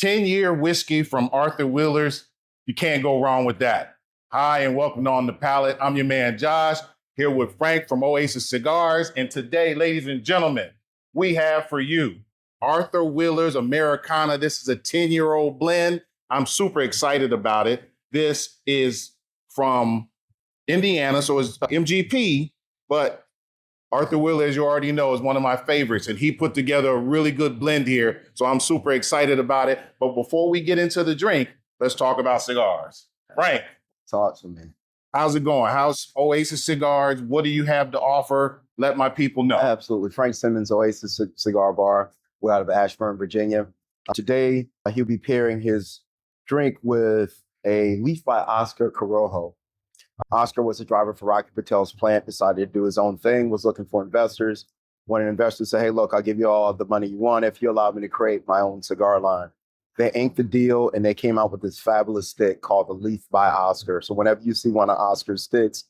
10-year whiskey from Arthur Wheeler's. You can't go wrong with that. Hi, and welcome to On The Palate. I'm your man, Josh, here with Frank from Oasis Cigars. And today, ladies and gentlemen, we have for you Arthur Wheeler's Americana. This is a 10-year-old blend. I'm super excited about it. This is from Indiana, so it's MGP, but Arthur Wheeler, as you already know, is one of my favorites, and he put together a really good blend here, so I'm super excited about it. But before we get into the drink, let's talk about cigars. Frank. Talk to me. How's it going? How's Oasis Cigars? What do you have to offer? Let my people know. Absolutely. Frank Simmons, Oasis Cigar Bar. We're out of Ashburn, Virginia. Today, he'll be pairing his drink with a leaf by Oscar Corojo. Oscar was a driver for Rocky Patel's plant, decided to do his own thing, was looking for investors. When an investor said, hey, look, I'll give you all the money you want if you allow me to create my own cigar line. They inked the deal and they came out with this fabulous stick called the Leaf by Oscar. So whenever you see one of Oscar's sticks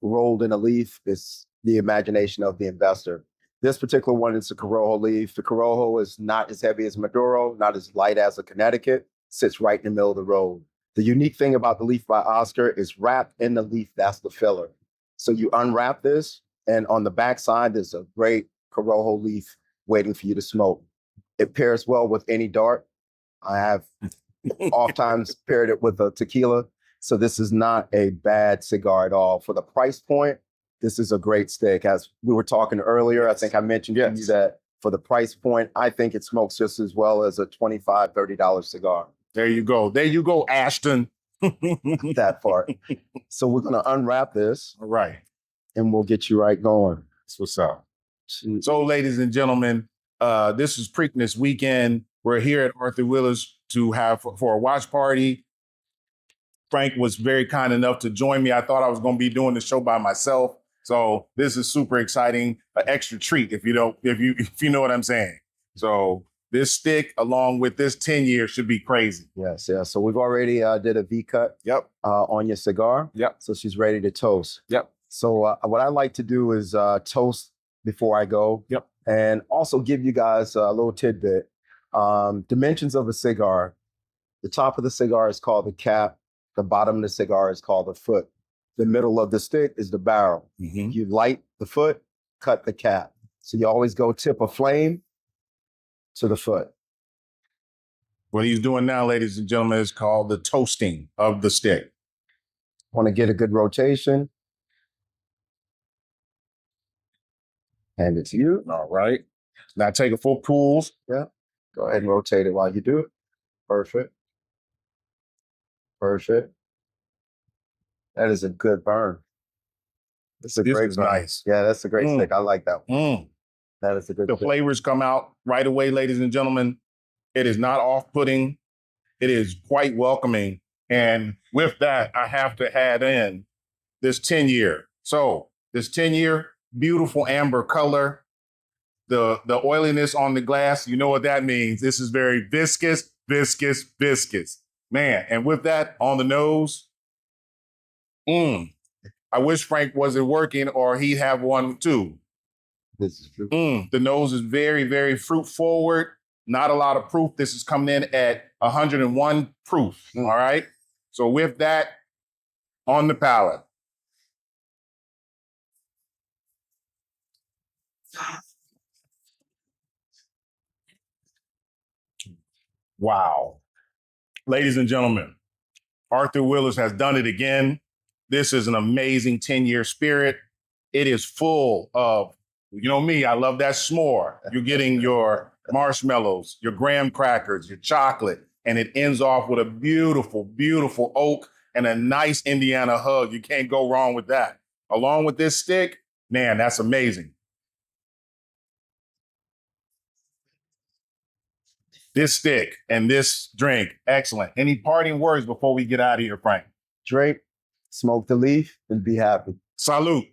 rolled in a leaf, it's the imagination of the investor. This particular one is a Corojo leaf. The Corojo is not as heavy as Maduro, not as light as a Connecticut, sits right in the middle of the road. The unique thing about the Leaf by Oscar is wrapped in the leaf, that's the filler. So you unwrap this, and on the backside, there's a great Corojo leaf waiting for you to smoke. It pairs well with any dart. I have oftentimes paired it with a tequila. So this is not a bad cigar at all. For the price point, this is a great stick. As we were talking earlier, I think I mentioned to you that for the price point, I think it smokes just as well as a $25, $30 cigar. There you go. There you go, Ashton. That part. So we're going to unwrap this. All right. And we'll get you right going. That's what's up. So, ladies and gentlemen, this is Preakness weekend. We're here at Arthur Wheeler's to have for a watch party. Frank was very kind enough to join me. I thought I was going to be doing the show by myself. So this is super exciting, an extra treat if you know what I'm saying. So this stick, along with this 10 years, should be crazy. Yes, yeah. So we've already did a V cut. Yep. On your cigar. Yep. So she's ready to toast. Yep. So what I like to do is toast before I go. Yep. And also give you guys a little tidbit. Dimensions of a cigar. The top of the cigar is called the cap. The bottom of the cigar is called the foot. The middle of the stick is the barrel. Mm-hmm. You light the foot, cut the cap. So you always go tip of flame to the foot. What he's doing now, ladies and gentlemen, is called the toasting of the stick. Want to get a good rotation. Hand it to you. All right. Now take it for pulls. Yeah. Go ahead and rotate it while you do it. Perfect. Perfect. That is a good burn. That's a great burn. Nice. Yeah, that's a great stick. I like that one. That is a good The stick. flavors come out right away, ladies and gentlemen. It is not off-putting. It is quite welcoming. And with that, I have to add in this 10-year. So this 10-year, beautiful amber color. The oiliness on the glass, you know what that means. This is very viscous, viscous, viscous. Man, and with that on the nose, I wish Frank wasn't working or he'd have one too. This is true. The nose is very, very fruit forward. Not a lot of proof. This is coming in at 101 proof, all right? So with that, on the palate. Wow. Ladies and gentlemen, Arthur Wheeler's has done it again. This is an amazing 10-year spirit. It is full of, you know me, I love that s'more. You're getting your marshmallows, your graham crackers, your chocolate, and it ends off with a beautiful, beautiful oak and a nice Indiana hug. You can't go wrong with that. Along with this stick, man, that's amazing. This stick and this drink, excellent. Any parting words before we get out of here, Frank? Drink, smoke the leaf, and be happy. Salute.